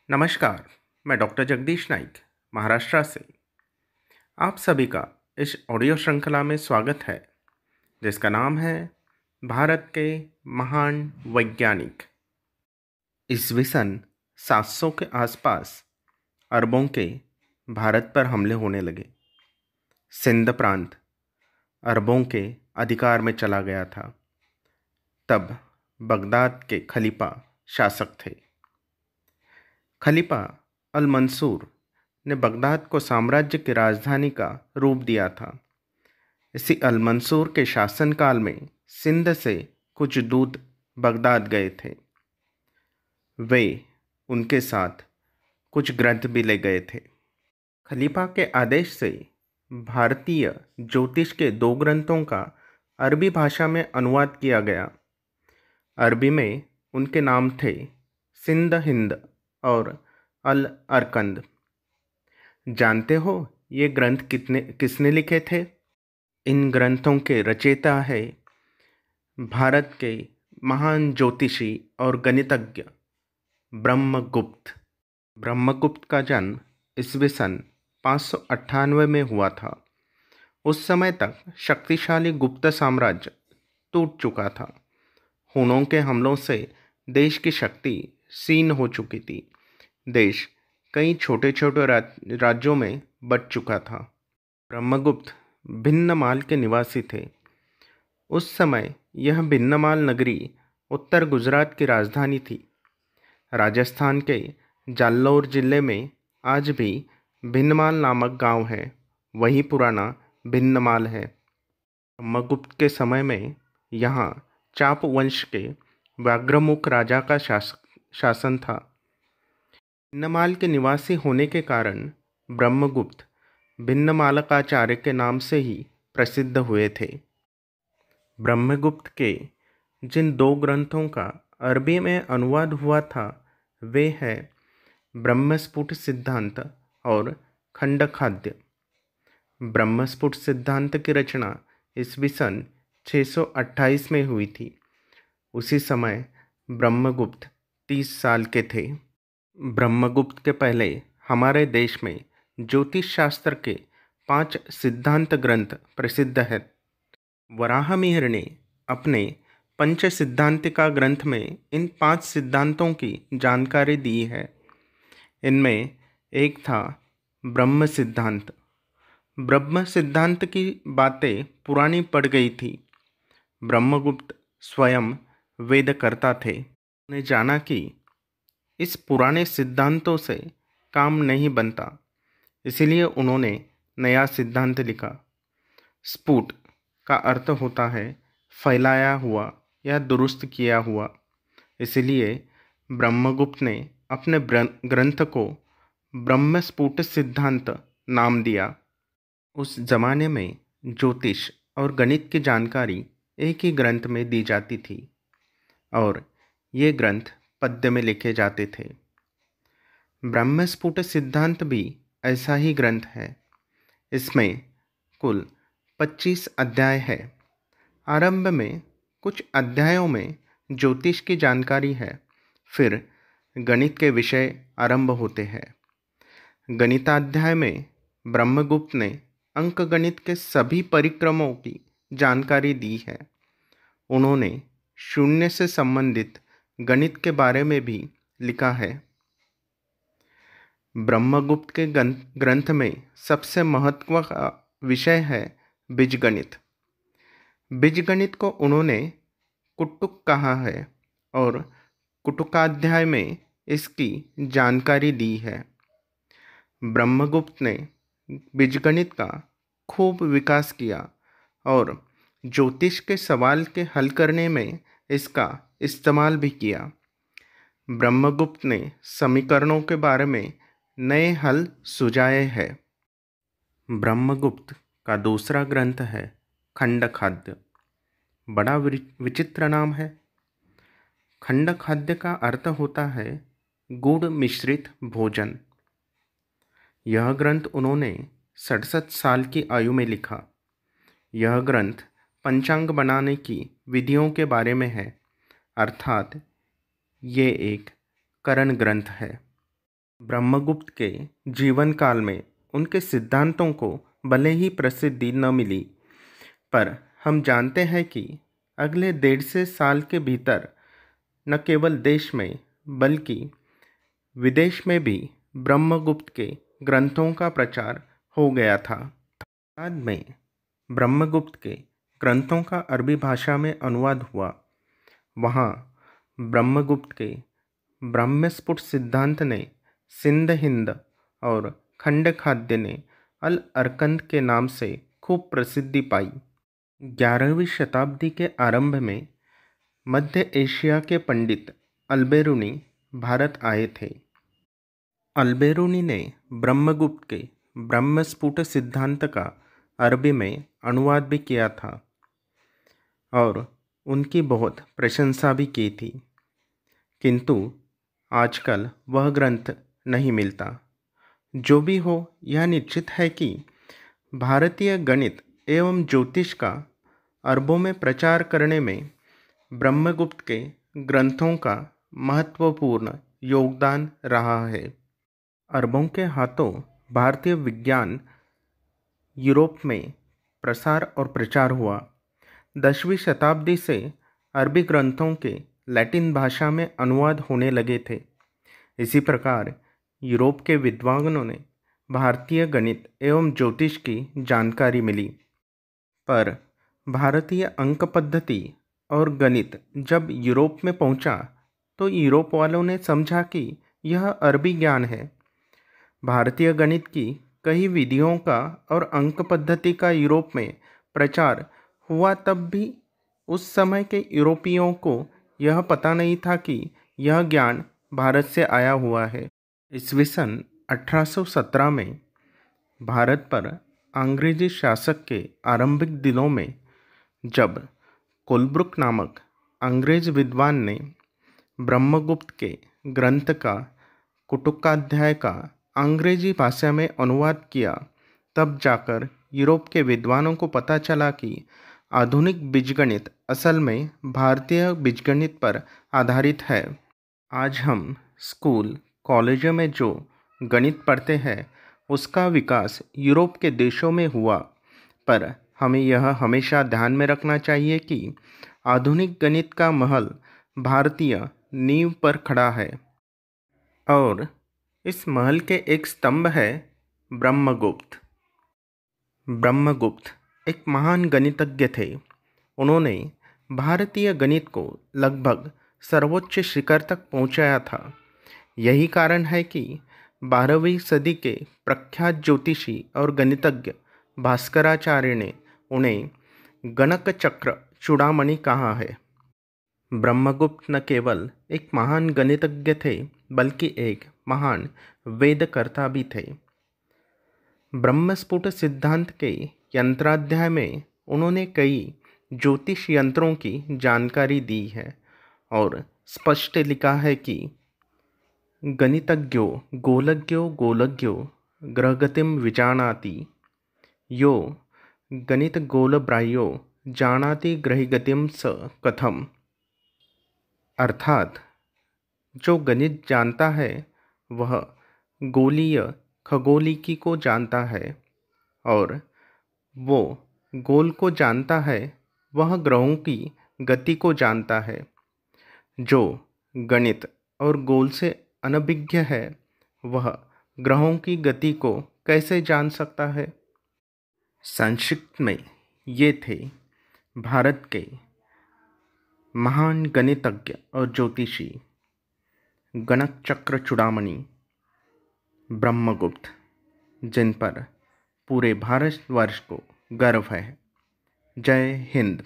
नमस्कार। मैं डॉक्टर जगदीश नाइक, महाराष्ट्र से आप सभी का इस ऑडियो श्रृंखला में स्वागत है, जिसका नाम है भारत के महान वैज्ञानिक। ईस्वी सन 700 के आसपास अरबों के भारत पर हमले होने लगे। सिंध प्रांत अरबों के अधिकार में चला गया था। तब बगदाद के खलीफा शासक थे। खलीफा अल मंसूर ने बगदाद को साम्राज्य की राजधानी का रूप दिया था। इसी अल मंसूर के शासनकाल में सिंध से कुछ दूत बगदाद गए थे। वे उनके साथ कुछ ग्रंथ भी ले गए थे। खलीफा के आदेश से भारतीय ज्योतिष के 2 ग्रंथों का अरबी भाषा में अनुवाद किया गया। अरबी में उनके नाम थे सिंध हिंद और अल अरकंद। जानते हो ये ग्रंथ किसने लिखे थे? इन ग्रंथों के रचयिता है भारत के महान ज्योतिषी और गणितज्ञ ब्रह्मगुप्त। ब्रह्मगुप्त का जन्म ईस्वी सन 598 में हुआ था। उस समय तक शक्तिशाली गुप्त साम्राज्य टूट चुका था। हुनों के हमलों से देश की शक्ति क्षीण हो चुकी थी। देश कई छोटे छोटे राज्यों में बंट चुका था। ब्रह्मगुप्त भिन्नमाल के निवासी थे। उस समय यह भिन्नमाल नगरी उत्तर गुजरात की राजधानी थी। राजस्थान के जालौर जिले में आज भी भिन्नमाल नामक गांव है। वही पुराना भिन्नमाल है। ब्रह्मगुप्त के समय में यहाँ चाप वंश के व्याघ्रमुख राजा का शासन था। भिन्नमाल के निवासी होने के कारण ब्रह्मगुप्त भिन्नमालकाचार्य के नाम से ही प्रसिद्ध हुए थे। ब्रह्मगुप्त के जिन 2 ग्रंथों का अरबी में अनुवाद हुआ था वे हैं ब्रह्मस्फुट सिद्धांत और खंडखाद्य। ब्रह्मस्फुट सिद्धांत की रचना ईस्वी सन 628 में हुई थी। उसी समय ब्रह्मगुप्त 30 साल के थे। ब्रह्मगुप्त के पहले हमारे देश में ज्योतिष शास्त्र के 5 सिद्धांत ग्रंथ प्रसिद्ध हैं। वराहमिहिर ने अपने पंच सिद्धांतिका ग्रंथ में इन 5 सिद्धांतों की जानकारी दी है। इनमें एक था ब्रह्म सिद्धांत। ब्रह्म सिद्धांत की बातें पुरानी पड़ गई थी। ब्रह्मगुप्त स्वयं वेदकर्ता थे। उन्हें जाना कि इस पुराने सिद्धांतों से काम नहीं बनता, इसलिए उन्होंने नया सिद्धांत लिखा। स्फुट का अर्थ होता है फैलाया हुआ या दुरुस्त किया हुआ। इसलिए ब्रह्मगुप्त ने अपने ग्रंथ को ब्रह्मस्फुट सिद्धांत नाम दिया। उस जमाने में ज्योतिष और गणित की जानकारी एक ही ग्रंथ में दी जाती थी और ये ग्रंथ पद्य में लिखे जाते थे। ब्रह्मस्फुट सिद्धांत भी ऐसा ही ग्रंथ है। इसमें कुल 25 अध्याय है। आरंभ में कुछ अध्यायों में ज्योतिष की जानकारी है। फिर गणित के विषय आरंभ होते हैं। गणिताध्याय में ब्रह्मगुप्त ने अंकगणित के सभी परिक्रमों की जानकारी दी है। उन्होंने शून्य से संबंधित गणित के बारे में भी लिखा है। ब्रह्मगुप्त के ग्रंथ में सबसे महत्व का विषय है बीजगणित। बीजगणित को उन्होंने कुटुक कहा है और कुटुकाध्याय में इसकी जानकारी दी है। ब्रह्मगुप्त ने बीजगणित का खूब विकास किया और ज्योतिष के सवाल के हल करने में इसका इस्तेमाल भी किया। ब्रह्मगुप्त ने समीकरणों के बारे में नए हल सुझाए हैं। ब्रह्मगुप्त का दूसरा ग्रंथ है खंडखाद्य। बड़ा विचित्र नाम है। खंडखाद्य का अर्थ होता है गुड़ मिश्रित भोजन। यह ग्रंथ उन्होंने 67 साल की आयु में लिखा। यह ग्रंथ पंचांग बनाने की विधियों के बारे में है, अर्थात ये एक करण ग्रंथ है। ब्रह्मगुप्त के जीवन काल में उनके सिद्धांतों को भले ही प्रसिद्धि न मिली, पर हम जानते हैं कि अगले 150 साल के भीतर न केवल देश में बल्कि विदेश में भी ब्रह्मगुप्त के ग्रंथों का प्रचार हो गया था। बाद में ब्रह्मगुप्त के ग्रंथों का अरबी भाषा में अनुवाद हुआ। वहाँ ब्रह्मगुप्त के ब्रह्मस्फुट सिद्धांत ने सिंध हिंद और खंड खाद्य ने अल अरकंद के नाम से खूब प्रसिद्धि पाई। 11वीं शताब्दी के आरंभ में मध्य एशिया के पंडित अलबेरुनी भारत आए थे। अलबेरुनी ने ब्रह्मगुप्त के ब्रह्मस्फुट सिद्धांत का अरबी में अनुवाद भी किया था और उनकी बहुत प्रशंसा भी की थी, किंतु आजकल वह ग्रंथ नहीं मिलता। जो भी हो, यह निश्चित है कि भारतीय गणित एवं ज्योतिष का अरबों में प्रचार करने में ब्रह्मगुप्त के ग्रंथों का महत्वपूर्ण योगदान रहा है। अरबों के हाथों भारतीय विज्ञान यूरोप में प्रसार और प्रचार हुआ। 10वीं शताब्दी से अरबी ग्रंथों के लैटिन भाषा में अनुवाद होने लगे थे। इसी प्रकार यूरोप के विद्वानों ने भारतीय गणित एवं ज्योतिष की जानकारी मिली, पर भारतीय अंक पद्धति और गणित जब यूरोप में पहुंचा तो यूरोप वालों ने समझा कि यह अरबी ज्ञान है। भारतीय गणित की कई विधियों का और अंक पद्धति का यूरोप में प्रचार हुआ, तब भी उस समय के यूरोपियों को यह पता नहीं था कि यह ज्ञान भारत से आया हुआ है। ईस्वीसन 1817 में भारत पर अंग्रेजी शासक के आरंभिक दिनों में जब कोलब्रुक नामक अंग्रेज विद्वान ने ब्रह्मगुप्त के ग्रंथ का कुटुकाध्याय का अंग्रेजी भाषा में अनुवाद किया, तब जाकर यूरोप के विद्वानों को पता चला कि आधुनिक बीजगणित असल में भारतीय बीजगणित पर आधारित है। आज हम स्कूल कॉलेजों में जो गणित पढ़ते हैं उसका विकास यूरोप के देशों में हुआ, पर हमें यह हमेशा ध्यान में रखना चाहिए कि आधुनिक गणित का महल भारतीय नींव पर खड़ा है और इस महल के एक स्तंभ है ब्रह्मगुप्त। ब्रह्मगुप्त एक महान गणितज्ञ थे। उन्होंने भारतीय गणित को लगभग सर्वोच्च शिखर तक पहुंचाया था। यही कारण है कि 12वीं सदी के प्रख्यात ज्योतिषी और गणितज्ञ भास्कराचार्य ने उन्हें गणक चक्र चूड़ामणि कहा है। ब्रह्मगुप्त न केवल एक महान गणितज्ञ थे बल्कि एक महान वेदकर्ता भी थे। ब्रह्मस्फुट सिद्धांत के यंत्राध्याय में उन्होंने कई ज्योतिष यंत्रों की जानकारी दी है और स्पष्ट लिखा है कि गणितज्ञो गोलज्ञो ग्रहगतिम विजानाति, यो गणितगोलब्राह्यो जानाति ग्रहगतिम स कथम। अर्थात जो गणित जानता है वह गोलीय खगोलिकी को जानता है और वो गोल को जानता है, वह ग्रहों की गति को जानता है। जो गणित और गोल से अनभिज्ञ है वह ग्रहों की गति को कैसे जान सकता है। संक्षिप्त में ये थे भारत के महान गणितज्ञ और ज्योतिषी गणक चक्र चूड़ामणि ब्रह्मगुप्त, जिन पर पूरे भारतवर्ष को गर्व है। जय हिंद।